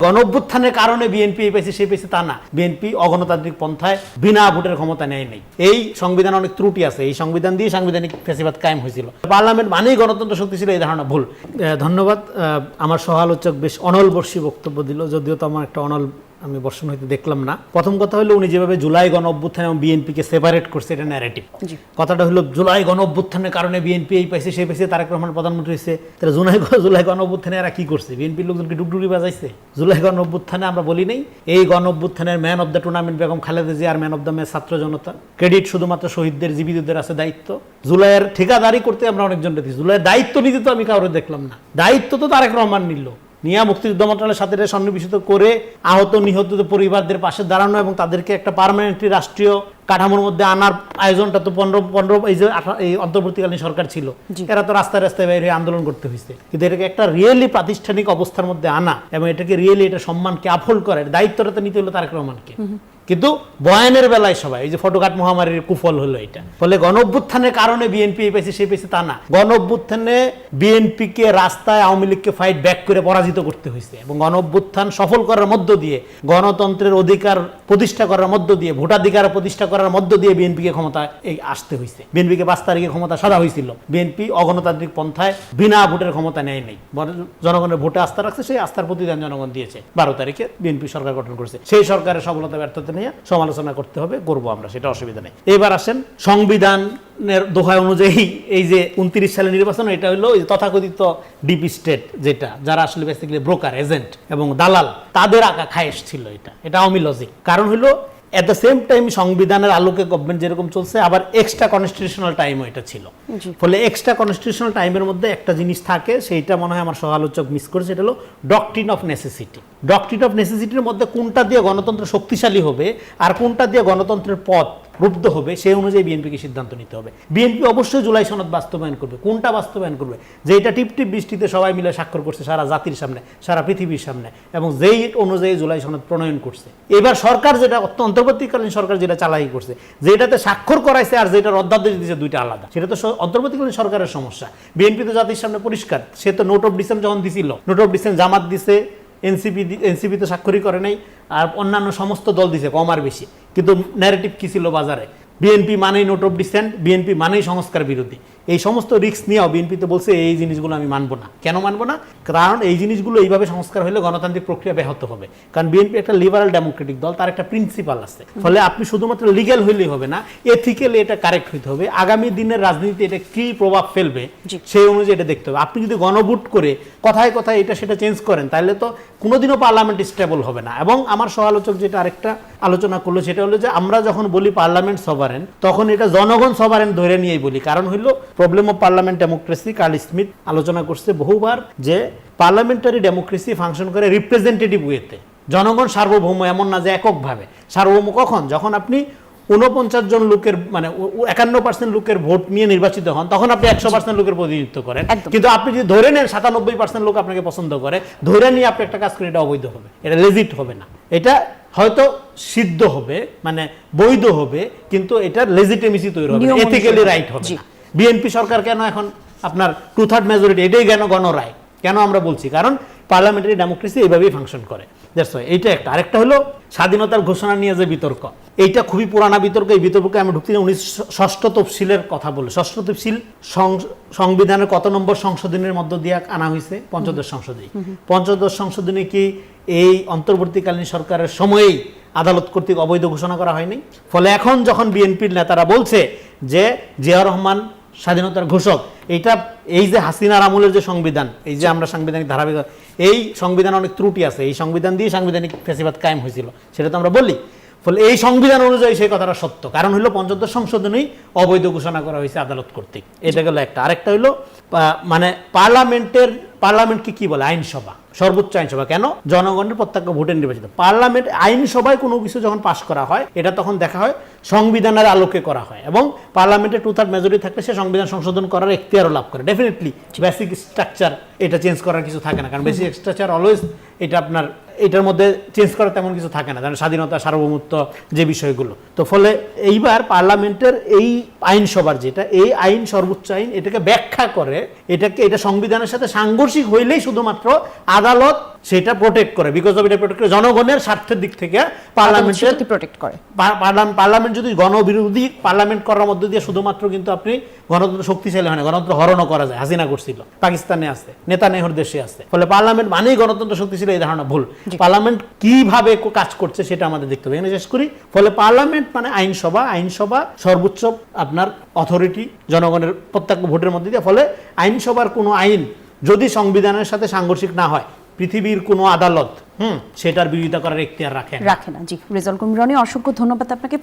গণঅভ্যুত্থানের কারণে বিএনপি এই পেয়েছে সেই পেয়েছে তা না। বিএনপি অগণতান্ত্রিক পন্থায় বিনা ভোটের ক্ষমতা নেয় নাই। এই সংবিধানে অনেক ত্রুটি আছে, এই সংবিধান দিয়ে সাংবিধানিক ফ্যাসিবাদ কায়েম হয়েছিল। পার্লামেন্ট মানেই গণতন্ত্র শক্তি ছিল, এই ধারণা ভুল। ধন্যবাদ। আমার সহ আলোচক বেশ অনলবর্ষী বক্তব্য দিল, যদিও তো আমার একটা অনল আমি বর্ষণ হইতে দেখলাম না। প্রথম কথা হলো উনি যেভাবে জুলাই গণ অভ্যুত্থান এবং বিএনপিকে সেপারেট করছে, এটা ন্যারেটিভ। কথাটা হলো জুলাই গণ অভ্যুত্থানের কারণে বিএনপি এই পাইছে সেই পাইছে, তারেক রহমান প্রধানমন্ত্রী হয়েছে। তাহলে জুলাই গণ অভ্যুত্থানে এরা কি করছে? বিএনপির লোকজনকে ডুগডুগি বাজাইছে। জুলাই গণ অভ্যুত্থানে আমরা বলি নাই এই গণ অভ্যুত্থানের man of the tournament Begum Khaleda Zia, আর ম্যান অব দ্য ম্যাচ ছাত্র জনতা। ক্রেডিট শুধুমাত্র শহীদদের, জীবিতদের আছে দায়িত্ব। জুলাইয়ের ঠিকাদারি করতে আমরা অনেকজন দিচ্ছি, জুলাইয়ের দায়িত্ব নিতে তো আমি কাউরে দেখলাম না। দায়িত্ব তো তারেক রহমান নিল, নিয়া মুক্তিযুদ্ধ মন্ত্রণালয়ের সাথে সন্নিবেশিত করে আহত নিহত পরিবারদের পাশে দাঁড়ানো এবং তাদেরকে একটা পার্মানেন্টলি রাষ্ট্রীয় কাঠামোর মধ্যে আনার আয়োজনটা তো 15 এই অন্তর্বর্তীকালীন সরকার ছিল। এরা তো রাস্তায় রাস্তায় বের হয়ে আন্দোলন করতে হয়েছে, কিন্তু এটাকে একটা রিয়েলি প্রাতিষ্ঠানিক অবস্থার মধ্যে আনা এবং এটাকে রিয়েলি এটা সম্মানকে আপহোল্ড করার দায়িত্বটা তো নিতে হলো তারেক রহমানকে। কিন্তু বয়ানের বেলায় সবাই এই যে ফটোকাট মহামারীর কুফল হলো এটা। ফলে গণ অভ্যুত্থানের কারণে বিএনপি এই পেয়েছে সেই পেয়েছে তা না। গণ অভ্যুত্থানে বিএনপিকে রাস্তায় আওয়ামী লীগকে ফাইট ব্যাক করে পরাজিত করতে হয়েছে এবং গণ অভ্যুত্থান সফল করার মধ্য দিয়ে, গণতন্ত্রের অধিকার প্রতিষ্ঠা করার মধ্য দিয়ে, ভোটাধিকার প্রতিষ্ঠা করার মধ্য দিয়ে বিএনপিকে ক্ষমতা আসতে হয়েছে। বিএনপিকে 5 তারিখে ক্ষমতা সাদা হয়েছিল। বিএনপি অগণতান্ত্রিক পন্থায় বিনা ভোটের ক্ষমতা নেয় নাই, জনগণের ভোটে আস্থা রাখছে, সেই আস্থার প্রতিদান জনগণ দিয়েছে। 12 তারিখে বিএনপি সরকার গঠন করেছে। সেই সরকারের সফলতা ব্যর্থতা নিয়ে সমালোচনা করতে হবে, করবো আমরা, সেটা অসুবিধা নেই। এবার আসেন সংবিধানের দোহায় অনুযায়ী এই যে 29 সালের নির্বাচন, এটা হলো তথাকথিত ডিপি স্টেট, যেটা যারা আসলে বেসিক্যালি ব্রোকার, এজেন্ট এবং দালাল, তাদের আঁকা খায়েশ ছিল এটা আওয়ামী লজিক। কারণ হলো এট দ্য সেম টাইম সংবিধানের আলোকে গভর্নমেন্ট যেরকম চলছে, আবার এক্সট্রা কনস্টিটিউশনাল টাইমও এটা ছিল। ফলে এক্সট্রা কনস্টিটিউশনাল টাইমের মধ্যে একটা জিনিস থাকে, সেইটা মনে হয় আমার সহ আলোচক মিস করেছে, সেটা হলো doctrine of necessity. Doctrine of নেসেসিটির মধ্যে কোনটা দিয়ে গণতন্ত্র শক্তিশালী হবে আর কোনটা দিয়ে গণতন্ত্রের পথ রুদ্ধ হবে, সেই অনুযায়ী বিএনপিকে সিদ্ধান্ত নিতে হবে। বিএনপি অবশ্যই জুলাই সনদ বাস্তবায়ন করবে। কোনটা বাস্তবায়ন করবে? যেটা টিপ টিপ বৃষ্টিতে সবাই মিলে স্বাক্ষর করছে সারা জাতির সামনে, সারা পৃথিবীর সামনে, এবং যেই অনুযায়ী জুলাই সনদ প্রণয়ন করছে। এবার সরকার যেটা অন্তর্বর্তীকালীন সরকার যেটা চালাই করছে, যেটাতে স্বাক্ষর করাইছে আর যেটা অধ্যাদেশ দিয়েছে, দুইটা আলাদা। সেটা তো অন্তর্বর্তীকালীন সরকারের সমস্যা। বিএনপি তো জাতির সামনে পরিষ্কার, সে তো নোট অফ ডিসেন্ট যখন দিছিল, নোট অফ ডিসেন্ট জামাত দিছে, এনসিপি তো স্বাক্ষরই করে নাই, আর অন্যান্য সমস্ত দল দিছে কম আর বেশি। কিন্তু ন্যারেটিভ কি ছিল বাজারে? বিএনপি মানেই নোট অফ ডিসেন্ট, বিএনপি মানেই সংস্কার বিরোধী। এই সমস্ত রিস্ক নিয়েও বিএনপি তো বলছে এই জিনিসগুলো আমি মানবো না। কেন মানবো না? কারণ এই জিনিসগুলো এইভাবে সংস্কার হলে গণতান্ত্রিক প্রক্রিয়া ব্যাহত হবে। কারণ বিএনপি একটা লিবারাল ডেমোক্রেটিক দল, তার একটা প্রিন্সিপাল আছে। ফলে আপনি শুধুমাত্র লিগ্যাল হইলেই হবে না, এথিক্যালি এটা কারেক্ট হইতে হবে। আগামী দিনের রাজনীতি এটা কি প্রভাব ফেলবে সেই অনুযায়ী এটা দেখতে হবে। আপনি যদি গণভোট করে কথায় কথায় এটা সেটা চেঞ্জ করেন, তাহলে তো কোনোদিনও পার্লামেন্ট স্টেবল হবে না। এবং আমার সহ আলোচক যেটা আরেকটা আলোচনা করলো, সেটা হলো যে আমরা যখন বলি পার্লামেন্ট সভারেন, তখন এটা জনগণ সভারেন ধরে নিয়েই বলি। কারণ হইলো problem of parliament democracy, Carl Schmitt আলোচনা করছে বহুবার, যে পার্লামেন্টারি ডেমোক্রেসি ফাংশন করে রিপ্রেজেন্টেটিভ ওয়েতে। জনগণ সার্বভৌম এমন না যে এককভাবে। সার্বভৌম কখন? যখন আপনি 49 জন লোকের, মানে 51% লোকের ভোট নিয়ে নির্বাচিত হন, তখন আপনি 100% লোকের প্রতিনিধিত্ব করেন। কিন্তু আপনি যদি ধরে নেন 97% লোক আপনাকে পছন্দ করে, ধরে নিয়ে আপনি একটা কাজ করেন, এটা অবৈধ হবে, এটা লেজিট হবে না। এটা হয়তো সিদ্ধ হবে, মানে বৈধ হবে, কিন্তু এটা লেজিটিমেসি তৈরি হবে, এথিক্যালি রাইট হবে না। বিএনপি সরকার কেন এখন আপনার 2/3 মেজরিটি, এটাই কেন গণরায়? কেন আমরা বলছি? কারণ পার্লামেন্টারি ডেমোক্রেসি এইভাবেই ফাংশন করে। এইটা একটা। আরেকটা হলো স্বাধীনতার ঘোষণা নিয়ে যে বিতর্ক, এইটা খুবই পুরানা বিতর্ক। এই বিতর্কে আমি ঢুকতে 19ষষ্ঠ তফসিলের কথা বলে। ষষ্ঠ তফসিল সংবিধানের কত নম্বর সংশোধনের মধ্য দিয়ে আনা হয়েছে? পঞ্চদশ সংশোধনী। পঞ্চদশ সংশোধনী কি এই অন্তর্বর্তীকালীন সরকারের সময়েই আদালত কর্তৃক অবৈধ ঘোষণা করা হয়নি? ফলে এখন যখন বিএনপির নেতারা বলছে যে জিয়াউর রহমান স্বাধীনতার ঘোষক, এইটা এই যে হাসিনার আমলের যে সংবিধান, এই যে আমরা সাংবিধানিক ধারাবাহিক, এই সংবিধানে অনেক ত্রুটি আছে, এই সংবিধান দিয়ে সাংবিধানিক ফ্যাসিবাদ কায়েম হয়েছিল, সেটা তো আমরা বলি। ফলে এই সংবিধান অনুযায়ী সেই কথাটা সত্য। কারণ হলো পঞ্চদশ সংশোধনী অবৈধ ঘোষণা করা হয়েছে আদালত কর্তৃক। এটা গেল একটা। আরেকটা হলো মানে পার্লামেন্টকে কি বলে? আইনসভা, সর্বোচ্চ আইনসভা। কেন? জনগণের প্রত্যক্ষ ভোটে নির্বাচিত। পার্লামেন্ট আইনসভায় কোনো কিছু যখন পাশ করা হয়, এটা তখন দেখা হয় সংবিধানের আলোকে করা হয়, এবং পার্লামেন্টে 2/3 মেজরিটি থাকলে সে সংবিধান সংশোধন করার এখতিয়ারও লাভ করে। ডেফিনেটলি বেসিক স্ট্রাকচার এটা চেঞ্জ করার কিছু থাকে না, কারণ বেসিক স্ট্রাকচার অলওয়েজ এটা আপনার এটার মধ্যে চেঞ্জ করা তেমন কিছু থাকে না, কারণ স্বাধীনতা, সার্বভৌমত্ব যে বিষয়গুলো। তো ফলে এইবার পার্লামেন্টের এই আইনসভার যেটা, এই আইন সর্বোচ্চ আইন, এটাকে ব্যাখ্যা করে, এটা সংবিধানের সাথে সাংঘর্ষিক সাংঘর্ষিক হইলেই শুধুমাত্র আদালত সেটা প্রোটেক্ট করে, বিকজ অফ এটা প্রোটেক্ট করে জনগণের স্বার্থের দিক থেকে। পার্লামেন্টের প্রোটেক্ট করে, পার্লামেন্ট যদি গণবিরোধী পার্লামেন্ট করার মধ্য দিয়ে শুধুমাত্র কিন্তু আপনি গণতন্ত্র শক্তিশালী হয় না, গণতন্ত্র হরণও করা যায়। হাসিনা করছিল, পাকিস্তানে আছে, নেতানিয়াহুর দেশে আছে। ফলে পার্লামেন্ট মানেই গণতন্ত্র শক্তিশালী, এই ধারণা ভুল। পার্লামেন্ট কিভাবে কাজ করছে সেটা আমাদের দেখতে হবে। এখানে শেষ করি। ফলে পার্লামেন্ট মানে আইনসভা, আইনসভা সর্বোচ্চ আপনার অথরিটি জনগণের প্রত্যক্ষ ভোটের মধ্যে দিয়ে। ফলে আইনসভার কোনো আইন যদি সংবিধানের সাথে সাংঘর্ষিক না হয়, পৃথিবীর কোনো আদালত সেটার বিরোধিতা করার এখতিয়ার রাখে না। জি, রেজাউল করিম রনি, অসংখ্য ধন্যবাদ আপনাকে।